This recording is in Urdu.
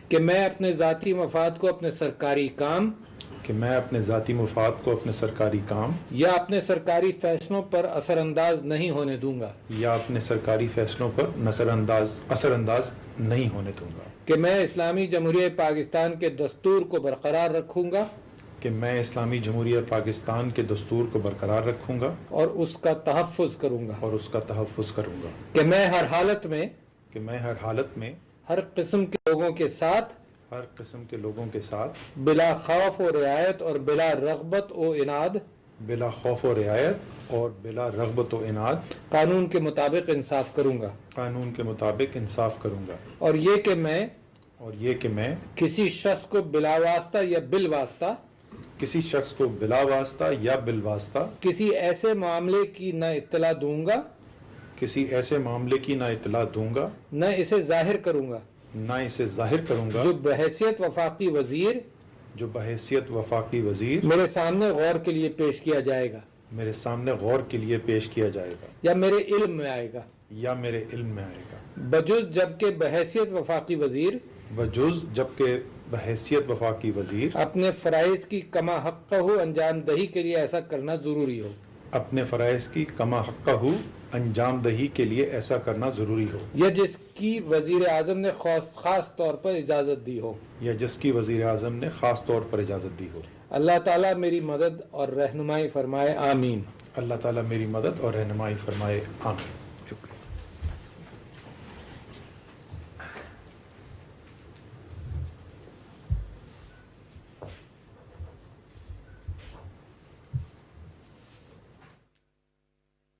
کہ میں اپنے ذاتی مفاد کو اپنے سرکاری کام اپنے سرکاری کام یا اپنے سرکاری فیصلوں پر اثر انداز نہیں ہونے دوں گا، اثر انداز نہیں ہونے دوں گا، کہ میں اسلامی جمہوریہ پاکستان کے دستور کو برقرار رکھوں گا کہ میں اسلامی جمہوریہ پاکستان کے دستور کو برقرار رکھوں گا اور اس کا تحفظ کروں گا، کہ میں ہر حالت میں ہر قسم کے لوگوں کے ساتھ بلا خوف و رعایت اور بلا رغبت و عناد قانون کے مطابق انصاف کروں گا، اور یہ کہ میں کسی شخص کو بلا واسطہ یا بالواسطہ کسی ایسے معاملے کی نہ اطلاع دوں گا نہ اسے ظاہر کروں گا جو بحیثیت وفاقی وزیر میرے سامنے غور کے لیے پیش کیا جائے گا یا میرے علم میں آئے گا، بجز جبکہ بحیثیت وفاقی وزیر اپنے فرائض کی کما حقہ انجام دہی کے لیے ایسا کرنا ضروری ہو، یا جس کی وزیر اعظم نے خاص طور پر اجازت دی ہو، اللہ تعالیٰ میری مدد اور رہنمائی فرمائے، آمین۔ اللہ تعالیٰ میری مدد اور رہنمائی فرمائے، آمین۔